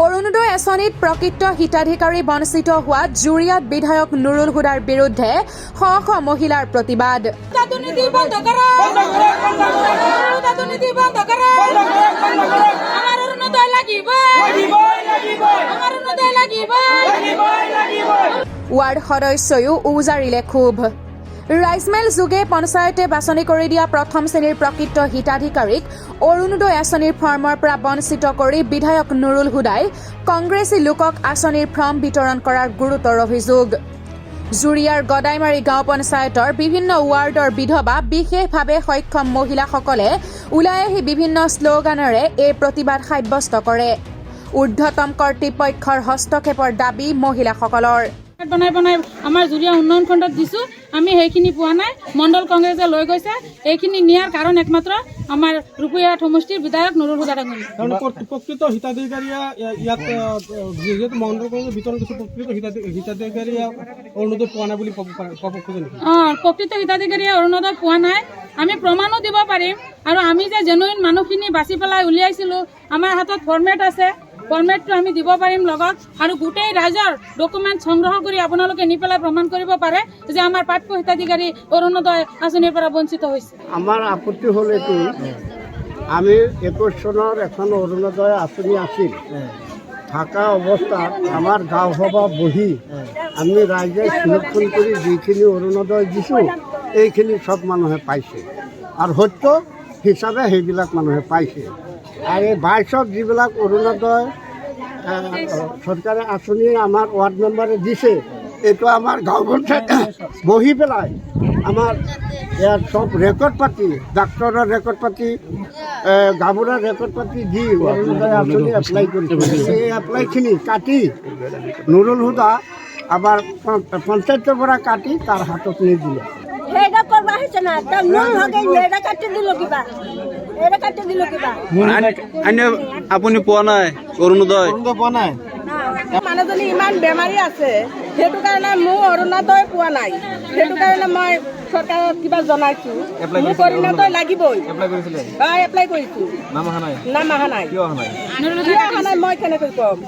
অৰুণোদয় আঁচনিত প্ৰকৃত হিতাধিকাৰী বঞ্চিত হোৱা জুৰিয়াত বিধায়ক নুৰুল হুদাৰ বিৰুদ্ধে শ শ মহিলাৰ প্ৰতিবাদ। ৱাৰ্ড সদস্যয়ো উজাৰিলে ক্ষোভ। ৰাইজমেল যোগে পঞ্চায়তে বাছনি কৰি দিয়া প্ৰথম শ্ৰেণীৰ প্ৰকৃত হিতাধিকাৰীক অৰুণোদয় আঁচনিৰ ফৰ্মৰ পৰা বঞ্চিত কৰি বিধায়ক নুৰুল হুদাই কংগ্ৰেছী লোকক আঁচনিৰ ফৰ্ম বিতৰণ কৰাৰ গুৰুতৰ অভিযোগ। জুৰিয়াৰ গদাইমাৰী গাঁও পঞ্চায়তৰ বিভিন্ন ৱাৰ্ডৰ বিধৱা বিশেষভাৱে সক্ষম মহিলাসকলে ওলাই আহি বিভিন্ন শ্লোগানেৰে এই প্ৰতিবাদ সাব্যস্ত কৰে। ঊৰ্ধ্বতম কৰ্তৃপক্ষৰ হস্তক্ষেপৰ দাবী মহিলাসকলৰ। বনাই বনাই আমাৰ জুৰিয়া উন্নয়ন খণ্ডত দিছো, আমি সেইখিনি পোৱা নাই। মণ্ডল কংগ্ৰেছে লৈ গৈছে। এইখিনি নিয়াৰ কাৰণ একমাত্ৰ আমাৰ ৰূপৈয়াত সমষ্টিৰ বিধায়ক নুৰুল হুদা ডাঙৰীয়া। প্ৰকৃত হিতাধিকাৰীয়ে ইয়াত যিহেতু মণ্ডল কংগ্ৰেছে বিতৰণ কৰিছে, প্ৰকৃত হিতাধিকাৰীয়ে অৰুণোদয় পোৱা নাই বুলি ক'ব খোজে নেকি? প্ৰকৃত হিতাধিকাৰীয়ে অৰুণোদয় পোৱা নাই, আমি প্ৰমাণো দিব পাৰিম। আৰু আমি যে জেনুইন মানুহখিনি বাছি পেলাই উলিয়াইছিলো, আমাৰ হাতত ফৰ্মেট আছে, ফৰ্মেটটো আমি দিব পাৰিম লগত। আৰু গোটেই ৰাইজৰ ডকুমেণ্ট সংগ্ৰহ কৰি আপোনালোকে নি পেলাই প্ৰমাণ কৰিব পাৰে যে আমাৰ প্ৰাপ্য হিতাধিকাৰী অৰুণোদয় আঁচনিৰ পৰা বঞ্চিত হৈছে। আমাৰ আপত্তি হ'ল এইটো, আমি 21 চনৰ এখন অৰুণোদয় আঁচনি আছিল, থকা অৱস্থাত আমাৰ গাঁও সভা বহি আমি ৰাইজে চিলেকশ্যন কৰি যিখিনি অৰুণোদয় দিছোঁ এইখিনি চব মানুহে পাইছে আৰু সত্য হিচাপে সেইবিলাক মানুহে পাইছে। আৰু এই 22ত যিবিলাক অৰুণোদয় চৰকাৰে আঁচনি আমাৰ ৱাৰ্ড মেম্বাৰে দিছে, এইটো আমাৰ গাঁও পঞ্চায়ত বহি পেলাই আমাৰ ইয়াৰ চব ৰেকৰ্ড পাতি, ডাক্তৰৰ ৰেকৰ্ড পাতি, গাঁওবুঢ়াৰ ৰেকৰ্ড পাতি দি অৰুণোদয় আঁচনি এপ্লাই কৰিছে। সেই এপ্লাইখিনি কাটি নুৰুল হুদা আমাৰ পঞ্চায়তৰ পৰা কাটি তাৰ হাতত নিদিলে। আপুনি পোৱা নাই অৰুণোদয়? পোৱা নাই। মানুহজনী ইমান বেমাৰী আছে, সেইটো কাৰণে মোৰ অৰুণোদয় পোৱা নাই। সেইটো কাৰণে মই চৰকাৰক কিবা জনাইছো, মোক অৰুণোদয় লাগিবই। এপ্লাই কৰিছো, নাম অহা নাই। কিয় অহা নাই মই কেনেকৈ ক'ম?